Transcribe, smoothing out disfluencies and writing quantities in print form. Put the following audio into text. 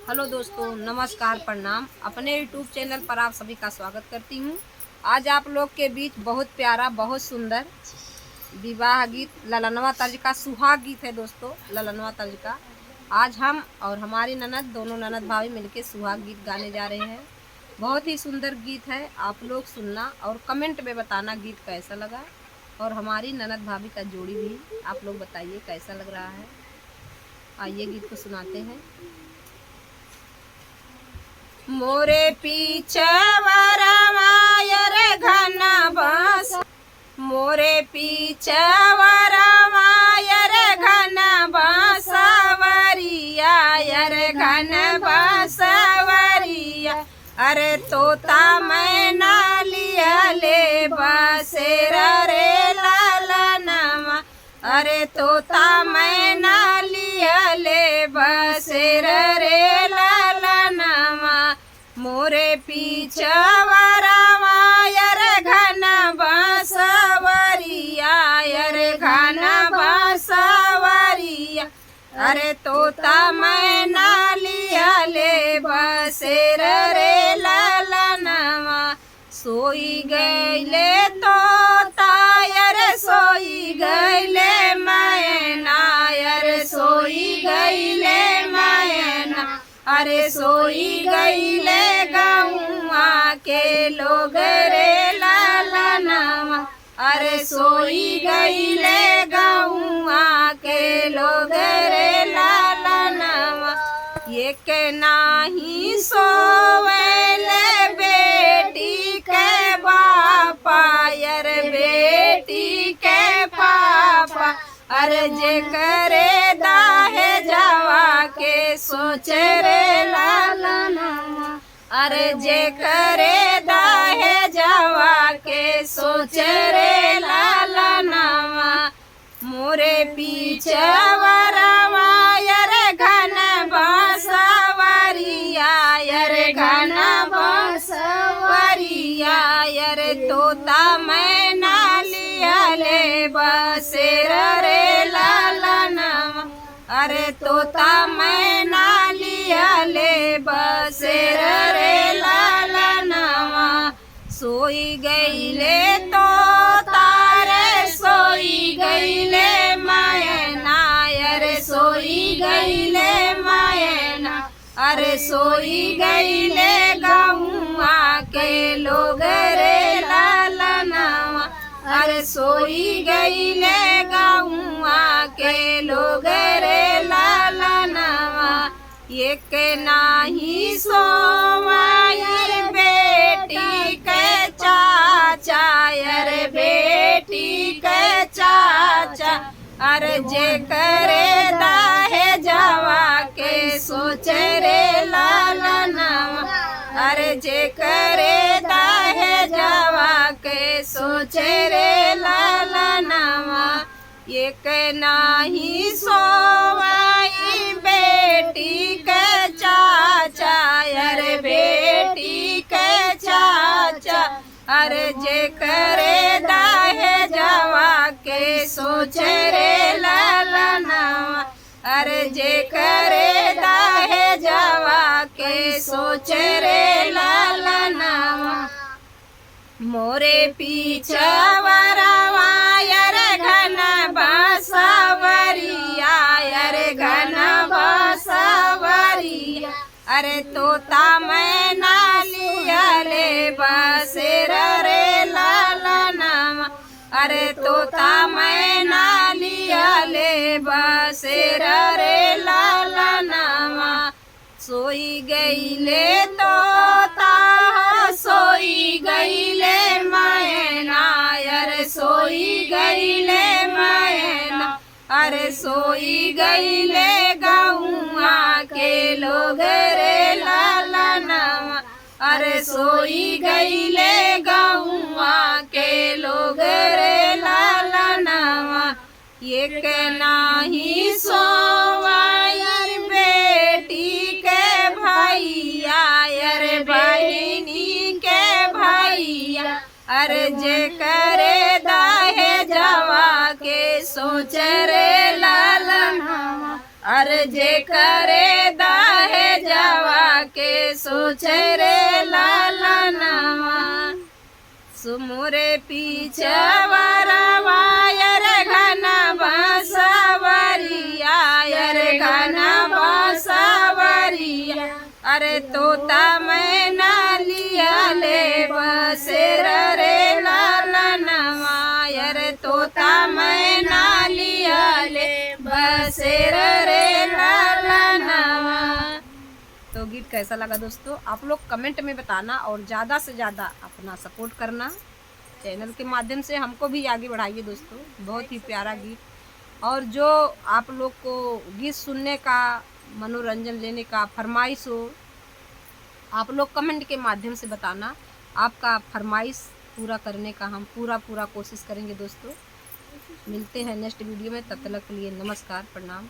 Hello दोस्तों, नमस्कार, प्रणाम। अपने यूट्यूब चैनल पर आप सभी का स्वागत करती हूँ। आज आप लोग के बीच बहुत प्यारा, बहुत सुंदर विवाह गीत ललनवा तर्ज का सुहाग गीत है। दोस्तों, ललनवा तर्ज का आज हम और हमारी ननद, दोनों ननद भाभी मिलके सुहाग गीत गाने जा रहे हैं। बहुत ही सुंदर गीत है। आप लोग सुनना और कमेंट में बताना गीत कैसा लगा। और हमारी ननद भाभी का जोड़ी भी आप लोग बताइए कैसा लग रहा है। आइए गीत को सुनाते हैं। मोरे पीछे वरमायर घन बांस, मोरे पीछे वरमायर घन बांसवरिया, यर घन बांसवरिया। अरे तोता मैना लिया ले बसेर रे ललनवा, अरे तोता मैना लिया ले बसेर रे ललनवा। मोरे पीछे वरमायर घन बांसवरिया, यर घन बांसवरिया। अरे तोता मैना लिया ले बसेर रे ललनवा। सोई गईले तोता, यर सोई गईले मैना, यर सोई गईले मैना। अरे सोई गईले गौआ के लोग रे ललनवा, अरे सोई गईले गौआ के लोग रे ललनवा। ये के नाही सोवेले बेटी के बापा, यर बेटी के पापा। अरे जे करे दाहे जावा के सोच रे ललनवा, अरे जे करे दाहे जावा के सोच रे ललनवा। मोरे पीछे वरमायर घन बांसवरिया, यर घन बांसवरिया। यर तोता मैना लिया ले बसेर रे ललनवा, अरे तोता मैना लिया ले बसेर रे ललनवा। सोई गईले तोता रे सोई गईले मैना, अरे सोई गईले मैना। अरे सोई गईले गौआ के लोग रे ललनवा, अरे सोई गईले गौआ के लोग रे ललनवा। एक नाही सोवायर बेटी के चाचा, यर बेटी के चाचा। अरे जे करे दाहे जावा के सोच रे ललनवा, अरे जे करे दाहे जावा के सोच रे ललनवा। एक नाही सोवाई बेटी के चाचा, यर बेटी के चाचा। अरे जे करे दाहे जावा के सोच रे ललनवा, अरे जे करे दाहे जावा के सोच रे ललनवा। मोरे पीछे वरमायर घन बांसवरिया, यर घन बांसवरिया। अरे तोता मैना लिया ले बसेर रे ललनवा, अरे तोता मैना लिया ले बसेर रे ललनवा। सोई गईले तोता, सोई गईले मैना, अरे सोई गईले मैना। अरे सोई गईले गौआ के लोग रे ललनवा, अरे सोई गईले गौआ के लोग रे ललनवा। एक नाही सोवायर बेटी के भैया, यर बहिनी के भैया। अरे जे करे दाहे जावा के सोच रे ललनवा, अरे जे करे दाहे जावा सोचे रे लालनवा सुमुरे पीछे वरवायर घन बसवरिया रे घन बसवरिया अरे तोता मैना लिया ले बसेर रे लालनवा रे तोता मैना लिया ले बसेर रे लालनवा। तो गीत कैसा लगा दोस्तों आप लोग कमेंट में बताना और ज़्यादा से ज़्यादा अपना सपोर्ट करना चैनल के माध्यम से हमको भी आगे बढ़ाइए दोस्तों। बहुत ही प्यारा गीत और जो आप लोग को गीत सुनने का मनोरंजन लेने का फरमाइश हो आप लोग कमेंट के माध्यम से बताना। आपका फरमाइश पूरा करने का हम पूरा कोशिश करेंगे दोस्तों। मिलते हैं नेक्स्ट वीडियो में, तब तक के लिए नमस्कार प्रणाम।